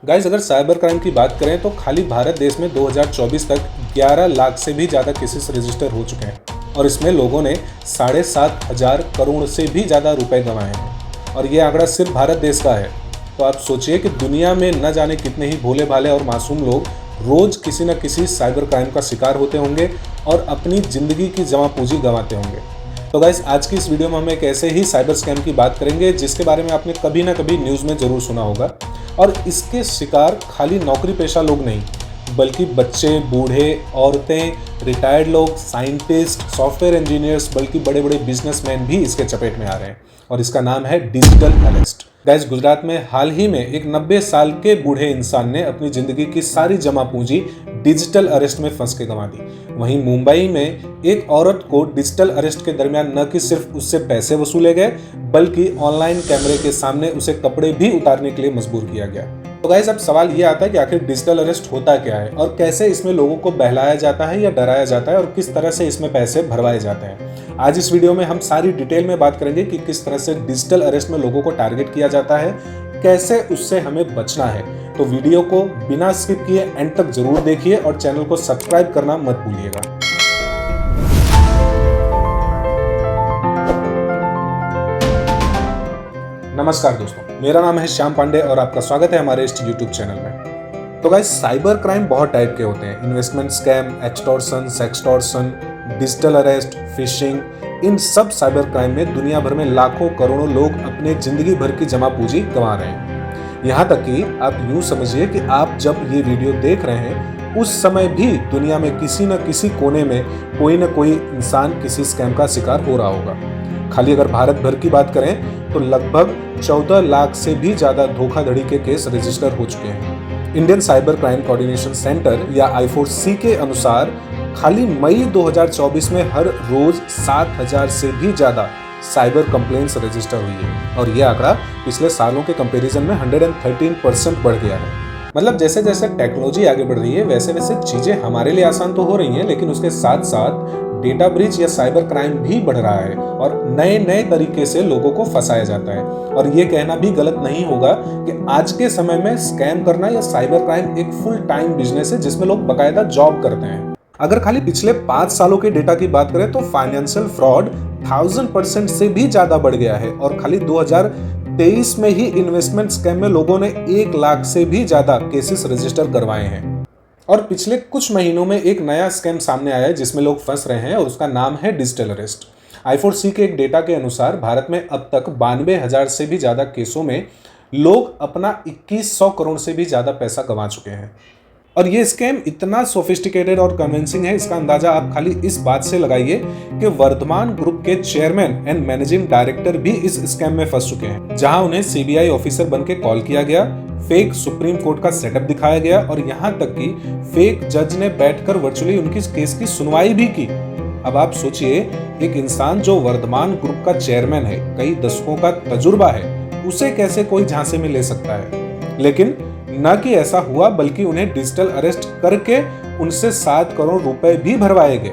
Guys, अगर cyber crime की बात करें तो खाली भारत देश में 2024 तक 11 लाख से भी ज़्यादा केसेस रजिस्टर हो चुके हैं और इसमें लोगों ने 7,500 करोड़ से भी ज़्यादा रुपए गंवाए हैं और ये आंकड़ा सिर्फ भारत देश का है। तो आप सोचिए कि दुनिया में न जाने कितने ही भोले भाले और मासूम लोग रोज़ किसी न किसी साइबर क्राइम का शिकार होते होंगे और अपनी ज़िंदगी की जमा पूंजी गंवाते होंगे। तो गाइस, आज की इस वीडियो में हम एक ऐसे ही साइबर स्कैम की बात करेंगे जिसके बारे में आपने कभी ना कभी न्यूज़ में ज़रूर सुना होगा और इसके शिकार खाली नौकरी पेशा लोग नहीं बल्कि बच्चे, बूढ़े, औरतें, रिटायर्ड लोग, साइंटिस्ट, सॉफ्टवेयर इंजीनियर्स, बल्कि बड़े बड़े बिजनेसमैन भी इसके चपेट में आ रहे हैं और इसका नाम है डिजिटल अरेस्ट। गाइस, गुजरात में हाल ही में एक 90 साल के बूढ़े इंसान ने अपनी जिंदगी की सारी जमा पूंजी डिजिटल अरेस्ट में फंस के गंवा दी। वहीं मुंबई में एक औरत को डिजिटल अरेस्ट के दरमियान न कि सिर्फ उससे पैसे वसूले गए बल्कि ऑनलाइन कैमरे के सामने उसे कपड़े भी उतारने के लिए मजबूर किया गया। तो गाइस, अब सवाल ये आता है कि आखिर डिजिटल अरेस्ट होता क्या है और कैसे इसमें लोगों को बहलाया जाता है या डराया जाता है और किस तरह से इसमें पैसे भरवाए जाते हैं। आज इस वीडियो में हम सारी डिटेल में बात करेंगे कि किस तरह से डिजिटल अरेस्ट में लोगों को टारगेट किया जाता है, कैसे उससे हमें बचना है। तो वीडियो को बिना स्किप किए एंड तक जरूर देखिए और चैनल को सब्सक्राइब करना मत भूलिएगा। नमस्कार दोस्तों, मेरा नाम है श्याम पांडे और आपका स्वागत है हमारे इस यूट्यूब चैनल में। तो गाइस, साइबर क्राइम बहुत टाइप के होते हैं। Investment scam, extortion, sextortion, digital arrest, phishing, इन सब साइबर क्राइम में दुनिया भर में लाखों करोड़ों लोग अपने जिंदगी भर की जमा पूंजी गंवा रहे हैं। यहाँ तक कि आप यूं समझिए कि आप जब ये वीडियो देख रहे हैं उस समय भी दुनिया में किसी न किसी कोने में कोई न कोई इंसान किसी स्कैम का शिकार हो रहा होगा। खाली अगर भारत भर की बात करें तो लगभग 14 लाख से भी ज्यादा धोखाधड़ी के केस रजिस्टर हो चुके हैं। Indian cyber crime coordination centre या I4C के अनुसार खाली मई 2024 में हर रोज 7,000 से भी ज्यादा साइबर कंप्लेंट्स रजिस्टर हुई है और यह आंकड़ा पिछले सालों के कंपैरिजन में 113% बढ़ गया है। मतलब जैसे जैसे टेक्नोलॉजी आगे बढ़ रही है वैसे वैसे चीजें हमारे लिए आसान तो हो रही हैं, लेकिन उसके साथ साथ डेटा ब्रीच या साइबर क्राइम भी बढ़ रहा है और नए नए तरीके से लोगों को फंसाया जाता है। और ये कहना भी गलत नहीं होगा कि आज के समय में स्कैम करना या साइबर क्राइम एक फुल टाइम बिजनेस है जिसमें लोग बकायदा जॉब करते हैं। अगर खाली पिछले 5 सालों के डेटा की बात करें तो फाइनेंशियल फ्रॉड 1000% से भी ज्यादा बढ़ गया है और खाली 2023 में ही इन्वेस्टमेंट स्कैम में लोगों ने 1 लाख से भी ज्यादा केसेस रजिस्टर करवाए हैं। और पिछले कुछ महीनों में एक नया स्कैम सामने आया है जिसमें लोग फंस रहे हैं और उसका नाम है डिजिटल अरेस्ट। I4C के एक डेटा के अनुसार भारत में अब तक 92,000 से भी ज्यादा केसों में लोग अपना 2100 करोड़ से भी ज्यादा पैसा गंवा चुके हैं। और ये स्कैम इतना सोफिस्टिकेटेड और कन्विंसिंग है, इसका अंदाजा आप खाली इस बात से लगाइए कि वर्धमान ग्रुप के चेयरमैन एंड मैनेजिंग डायरेक्टर भी इस स्कैम में फंस चुके हैं, जहां उन्हें CBI ऑफिसर बनके कॉल किया गया, फेक सुप्रीम कोर्ट का सेटअप दिखाया गया और यहां तक कि फेक जज ने बैठकर वर्चुअली उनकी केस की सुनवाई भी की। अब आप सोचिए, एक इंसान जो वर्धमान ग्रुप का चेयरमैन है, कई दशकों का तजुर्बा है, उसे कैसे कोई झांसे में ले सकता है। लेकिन न कि ऐसा हुआ बल्कि उन्हें डिजिटल अरेस्ट करके उनसे 7 करोड़ रुपए भी भरवाए गए।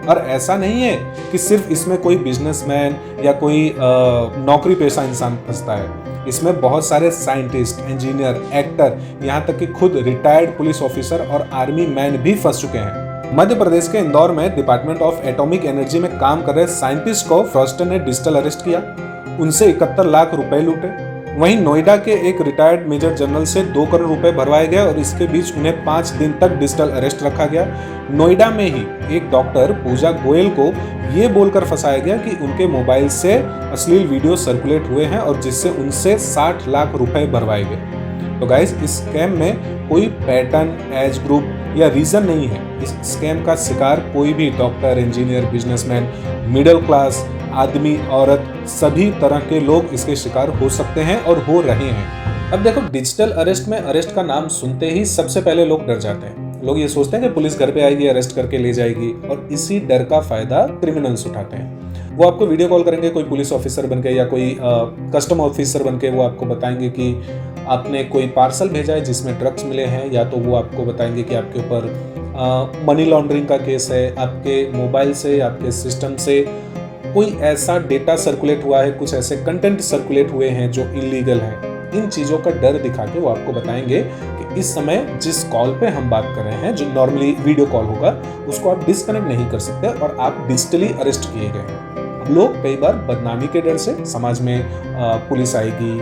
और ऐसा नहीं है कि सिर्फ इसमें कोई बिजनेसमैन या कोई नौकरी पेशा इंसान फंसता है, इसमें बहुत सारे साइंटिस्ट, इंजीनियर, एक्टर, यहाँ तक कि खुद रिटायर्ड पुलिस ऑफिसर और आर्मी मैन भी फंस चुके हैं। मध्य प्रदेश के इंदौर में डिपार्टमेंट ऑफ एटॉमिक एनर्जी में काम कर रहे साइंटिस्ट को फ्रॉस्टर ने डिजिटल अरेस्ट किया, उनसे 71 लाख रुपए लूटे। वहीं नोएडा के एक रिटायर्ड मेजर जनरल से 2 करोड़ रुपए भरवाए गए और इसके बीच उन्हें 5 दिन तक डिजिटल अरेस्ट रखा गया। नोएडा में ही एक डॉक्टर पूजा गोयल को ये बोलकर फंसाया गया कि उनके मोबाइल से अश्लील वीडियो सर्कुलेट हुए हैं और जिससे उनसे 60 लाख रुपए भरवाए गए। तो गाइस, इस स्कैम में कोई पैटर्न, एज ग्रुप या रीजन नहीं है। इस स्कैम का शिकार कोई भी doctor, engineer, businessman, middle class आदमी, औरत, सभी तरह के लोग इसके शिकार हो सकते हैं और हो रहे हैं। अब देखो, डिजिटल अरेस्ट में अरेस्ट का नाम सुनते ही सबसे पहले लोग डर जाते हैं। लोग ये सोचते हैं कि पुलिस घर पे आएगी, अरेस्ट करके ले जाएगी और इसी डर का फायदा क्रिमिनल्स उठाते हैं। वो आपको वीडियो कॉल करेंगे कोई पुलिस ऑफिसर बनके या कोई कस्टम ऑफिसर बनके, वो आपको बताएंगे कि आपने कोई पार्सल भेजा है जिसमें ड्रग्स मिले हैं, या तो वो आपको बताएंगे कि आपके ऊपर मनी लॉन्ड्रिंग का केस है, आपके मोबाइल से, आपके सिस्टम से कोई ऐसा डेटा सर्कुलेट हुआ है, कुछ ऐसे कंटेंट सर्कुलेट हुए हैं जो इलीगल हैं। इन चीज़ों का डर दिखा के वो आपको बताएंगे कि इस समय जिस कॉल पे हम बात कर रहे हैं, जो नॉर्मली वीडियो कॉल होगा, उसको आप डिस्कनेक्ट नहीं कर सकते और आप डिजिटली अरेस्ट किए गए हैं। लोग कई बार बदनामी के डर से, समाज में पुलिस आएगी,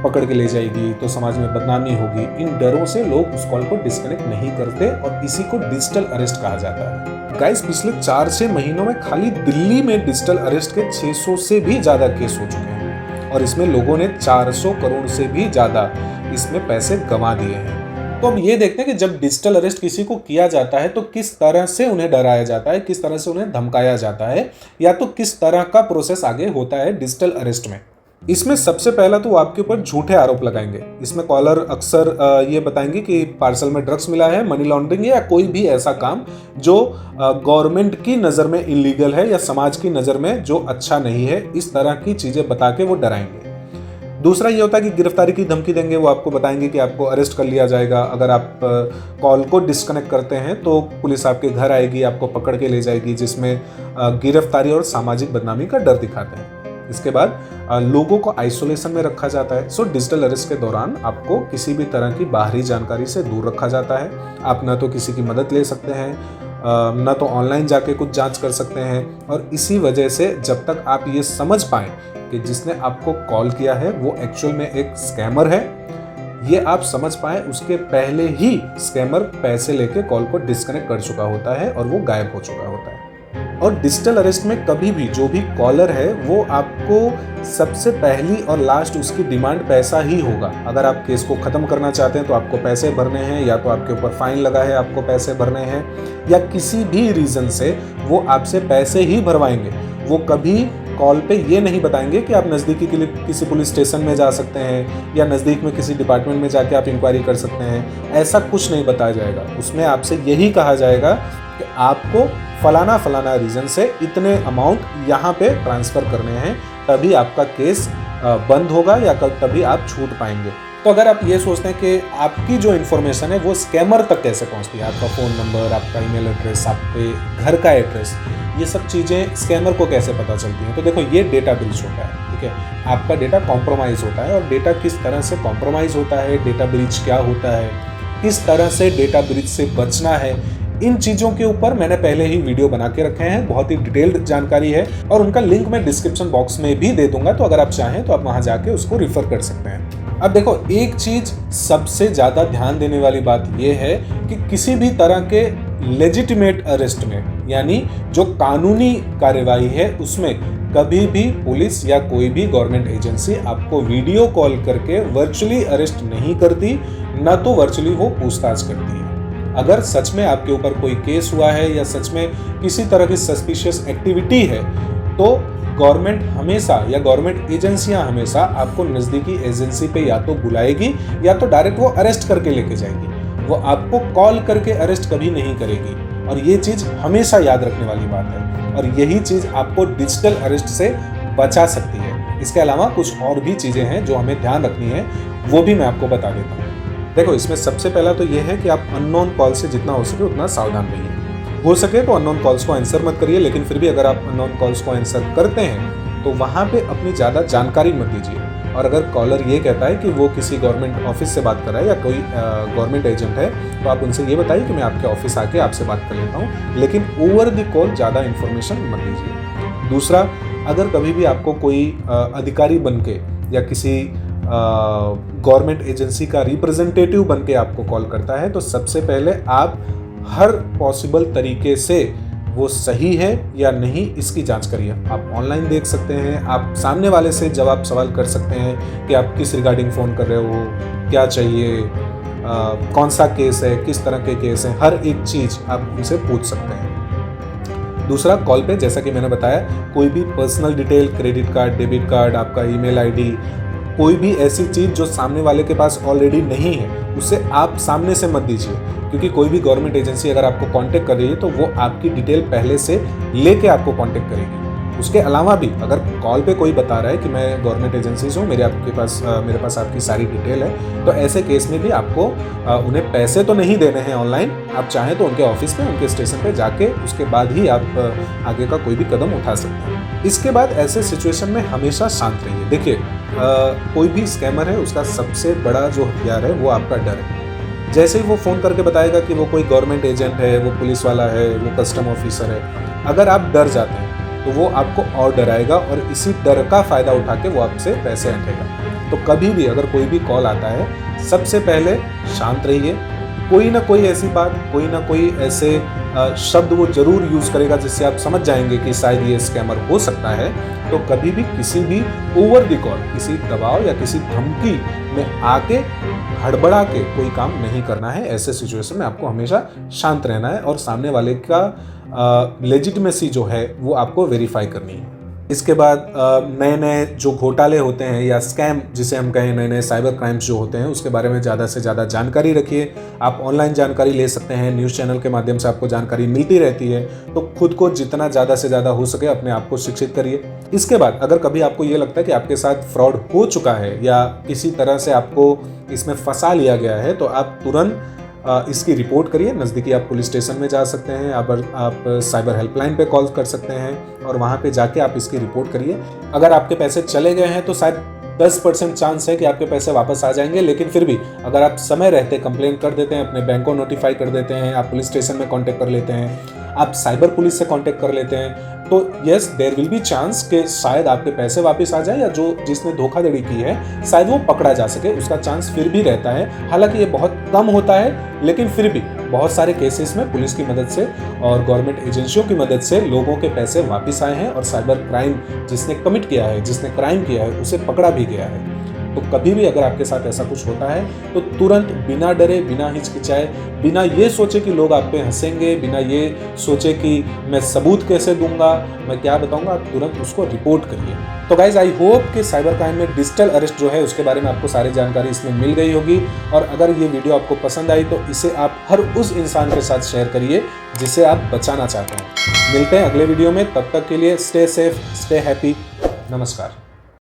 पकड़ के ले जाएगी तो समाज में बदनामी होगी, इन डरों से लोग उस कॉल को डिस्कनेक्ट नहीं करते और इसी को डिजिटल अरेस्ट कहा जाता है। गाइस, पिछले 4-6 महीनों में खाली दिल्ली में डिजिटल अरेस्ट के 600 से भी ज्यादा केस हो चुके हैं और इसमें लोगों ने 400 करोड़ से भी ज्यादा इसमें पैसे गंवा दिए हैं। तो अब ये देखते हैं कि जब डिजिटल अरेस्ट किसी को किया जाता है तो किस तरह से उन्हें डराया जाता है, किस तरह से उन्हें धमकाया जाता है, या तो किस तरह का प्रोसेस आगे होता है डिजिटल अरेस्ट में। इसमें सबसे पहला तो वो आपके ऊपर झूठे आरोप लगाएंगे। इसमें कॉलर अक्सर ये बताएंगे कि पार्सल में ड्रग्स मिला है, मनी लॉन्ड्रिंग है या कोई भी ऐसा काम जो गवर्नमेंट की नज़र में इलीगल है या समाज की नज़र में जो अच्छा नहीं है। इस तरह की चीज़ें बता के वो डराएंगे। दूसरा ये होता है कि गिरफ्तारी की धमकी देंगे। वो आपको बताएंगे कि आपको अरेस्ट कर लिया जाएगा, अगर आप कॉल को डिस्कनेक्ट करते हैं तो पुलिस आपके घर आएगी, आपको पकड़ के ले जाएगी, जिसमें गिरफ्तारी और सामाजिक बदनामी का डर दिखाते हैं। इसके बाद लोगों को आइसोलेशन में रखा जाता है। सो डिजिटल अरेस्ट के दौरान आपको किसी भी तरह की बाहरी जानकारी से दूर रखा जाता है। आप ना तो किसी की मदद ले सकते हैं, ना तो ऑनलाइन जाके कुछ जांच कर सकते हैं, और इसी वजह से जब तक आप ये समझ पाएं कि जिसने आपको कॉल किया है वो एक्चुअल में एक स्कैमर है, ये आप समझ पाएं, उसके पहले ही स्कैमर पैसे लेके कॉल को डिस्कनेक्ट कर चुका होता है और वो गायब हो चुका होता है। और डिजिटल अरेस्ट में कभी भी जो भी कॉलर है वो आपको सबसे पहली और लास्ट उसकी डिमांड पैसा ही होगा। अगर आप केस को ख़त्म करना चाहते हैं तो आपको पैसे भरने हैं, या तो आपके ऊपर फाइन लगा है आपको पैसे भरने हैं, या किसी भी रीज़न से वो आपसे पैसे ही भरवाएंगे। वो कभी कॉल पे ये नहीं बताएंगे कि आप नज़दीकी के लिए किसी पुलिस स्टेशन में जा सकते हैं या नज़दीक में किसी डिपार्टमेंट में जाके आप इंक्वायरी कर सकते हैं। ऐसा कुछ नहीं बताया जाएगा। उसमें आपसे यही कहा जाएगा कि आपको फलाना रीज़न से इतने अमाउंट यहाँ पे ट्रांसफ़र करने हैं, तभी आपका केस बंद होगा या तभी आप छूट पाएंगे। तो अगर आप ये सोचते हैं कि आपकी जो इन्फॉर्मेशन है वो स्कैमर तक कैसे पहुँचती है, आपका फ़ोन नंबर, आपका ईमेल एड्रेस, आपके घर का एड्रेस, ये सब चीज़ें स्कैमर को कैसे पता चलती हैं, तो देखो ये डेटा ब्रीच होता है। ठीक है, आपका डेटा कॉम्प्रोमाइज़ होता है, और डेटा किस तरह से कॉम्प्रोमाइज़ होता है, डेटा ब्रीच क्या होता है, किस तरह से डेटा ब्रीच से बचना है, इन चीज़ों के ऊपर मैंने पहले ही वीडियो बना के रखे हैं। बहुत ही डिटेल्ड जानकारी है और उनका लिंक मैं डिस्क्रिप्शन बॉक्स में भी दे दूंगा, तो अगर आप चाहें तो आप वहां जाके उसको रिफर कर सकते हैं। अब देखो, एक चीज सबसे ज्यादा ध्यान देने वाली बात यह है कि किसी भी तरह के लेजिटिमेट अरेस्ट में, यानी जो कानूनी कार्यवाही है, उसमें कभी भी पुलिस या कोई भी गवर्नमेंट एजेंसी आपको वीडियो कॉल करके वर्चुअली अरेस्ट नहीं करती, न तो वर्चुअली वो पूछताछ करती है। अगर सच में आपके ऊपर कोई केस हुआ है या सच में किसी तरह की सस्पिशियस एक्टिविटी है, तो गवर्नमेंट हमेशा या गवर्नमेंट एजेंसियां हमेशा आपको नज़दीकी एजेंसी पे या तो बुलाएगी या तो डायरेक्ट वो अरेस्ट करके लेके जाएगी। वो आपको कॉल करके अरेस्ट कभी नहीं करेगी, और ये चीज़ हमेशा याद रखने वाली बात है, और यही चीज़ आपको डिजिटल अरेस्ट से बचा सकती है। इसके अलावा कुछ और भी चीज़ें हैं जो हमें ध्यान रखनी है, वो भी मैं आपको बता देता हूँ। देखो, इसमें सबसे पहला तो ये है कि आप अननोन कॉल से जितना हो सके उतना सावधान रहिए। हो सके तो अननोन कॉल्स को आंसर मत करिए, लेकिन फिर भी अगर आप अननोन कॉल्स को आंसर करते हैं तो वहाँ पे अपनी ज़्यादा जानकारी मत दीजिए। और अगर कॉलर ये कहता है कि वो किसी गवर्नमेंट ऑफिस से बात कर रहा है या कोई गवर्नमेंट एजेंट है, तो आप उनसे ये बताइए कि मैं आपके ऑफिस आके आपसे बात कर लेता हूँ, लेकिन ओवर द कॉल ज़्यादा इन्फॉर्मेशन मत दीजिए। दूसरा, अगर कभी भी आपको कोई अधिकारी बन के या किसी गवर्नमेंट एजेंसी का रिप्रेजेंटेटिव बन के आपको कॉल करता है, तो सबसे पहले आप हर पॉसिबल तरीके से वो सही है या नहीं इसकी जांच करिए। आप ऑनलाइन देख सकते हैं, आप सामने वाले से जवाब सवाल कर सकते हैं कि आप किस रिगार्डिंग फ़ोन कर रहे हो, क्या चाहिए, कौन सा केस है, किस तरह के केस हैं, हर एक चीज़ आप उनसे पूछ सकते हैं। दूसरा, कॉल पे जैसा कि मैंने बताया, कोई भी personal detail, credit card, debit card, आपका ईमेल आईडी, कोई भी ऐसी चीज़ जो सामने वाले के पास ऑलरेडी नहीं है, उसे आप सामने से मत दीजिए, क्योंकि कोई भी गवर्नमेंट एजेंसी अगर आपको कांटेक्ट कर रही है तो वो आपकी डिटेल पहले से लेके आपको कांटेक्ट करेगी। उसके अलावा भी अगर कॉल पे कोई बता रहा है कि मैं गवर्नमेंट एजेंसी से हूँ, मेरे पास आपकी सारी डिटेल है, तो ऐसे केस में भी आपको उन्हें पैसे तो नहीं देने हैं ऑनलाइन, आप चाहें तो उनके ऑफिस पे, उनके स्टेशन पे जाके उसके बाद ही आप आगे का कोई भी कदम उठा सकते हैं। इसके बाद ऐसे सिचुएशन में हमेशा शांत रहिए। देखिए कोई भी स्कैमर है, उसका सबसे बड़ा जो हथियार है वो आपका डर है। जैसे ही वो फ़ोन करके बताएगा कि वो कोई गवर्नमेंट एजेंट है, वो पुलिस वाला है, वो कस्टम ऑफिसर है, अगर आप डर जाते हैं तो वो आपको और डराएगा और इसी डर का फ़ायदा उठा के वो आपसे पैसे ऐंठेगा। तो कभी भी अगर कोई भी कॉल आता है, सबसे पहले शांत रहिए। कोई ना कोई ऐसी बात, कोई ना कोई ऐसे शब्द वो ज़रूर यूज़ करेगा जिससे आप समझ जाएंगे कि शायद ये स्कैमर हो सकता है। तो कभी भी किसी भी ओवर द कॉल, किसी दबाव या किसी धमकी में आके हड़बड़ा के कोई काम नहीं करना है। ऐसे सिचुएशन में आपको हमेशा शांत रहना है और सामने वाले का लेजिटिमेसी जो है वो आपको वेरीफाई करनी है। इसके बाद नए नए जो घोटाले होते हैं या स्कैम जिसे हम कहें, नए नए साइबर क्राइम्स जो होते हैं, उसके बारे में ज़्यादा से ज़्यादा जानकारी रखिए। आप ऑनलाइन जानकारी ले सकते हैं, न्यूज़ चैनल के माध्यम से आपको जानकारी मिलती रहती है। तो खुद को जितना ज़्यादा से ज़्यादा हो सके अपने आप को शिक्षित करिए। इसके बाद अगर कभी आपको ये लगता है कि आपके साथ फ्रॉड हो चुका है या किसी तरह से आपको इसमें फंसा लिया गया है, तो आप तुरंत इसकी रिपोर्ट करिए। नज़दीकी आप पुलिस स्टेशन में जा सकते हैं, आप साइबर हेल्पलाइन पे कॉल कर सकते हैं और वहाँ पे जाके आप इसकी रिपोर्ट करिए। अगर आपके पैसे चले गए हैं तो शायद 10% चांस है कि आपके पैसे वापस आ जाएंगे, लेकिन फिर भी अगर आप समय रहते कंप्लेन कर देते हैं, अपने बैंक को नोटिफाई कर देते हैं, आप पुलिस स्टेशन में कांटेक्ट कर लेते हैं, आप साइबर पुलिस से कांटेक्ट कर लेते हैं, तो yes there will be chance कि शायद आपके पैसे वापस आ जाए या जिसने धोखाधड़ी की है शायद वो पकड़ा जा सके। उसका चांस फिर भी रहता है। हालांकि ये बहुत कम होता है, लेकिन फिर भी बहुत सारे केसेस में पुलिस की मदद से और गवर्नमेंट एजेंसियों की मदद से लोगों के पैसे वापस आए हैं और साइबर क्राइम जिसने कमिट किया है, जिसने क्राइम किया है, उसे पकड़ा भी गया है। तो कभी भी अगर आपके साथ ऐसा कुछ होता है तो तुरंत बिना डरे, बिना हिचकिचाए, बिना ये सोचे कि लोग आप पे हंसेंगे, बिना ये सोचे कि मैं सबूत कैसे दूंगा, मैं क्या बताऊंगा, आप तुरंत उसको रिपोर्ट करिए। तो गाइज आई होप कि साइबर क्राइम में डिजिटल अरेस्ट जो है उसके बारे में आपको सारी जानकारी इसमें मिल गई होगी। और अगर ये वीडियो आपको पसंद आई तो इसे आप हर उस इंसान के साथ शेयर करिए जिसे आप बचाना चाहते हैं। मिलते हैं अगले वीडियो में, तब तक के लिए स्टे सेफ, स्टे हैप्पी, नमस्कार।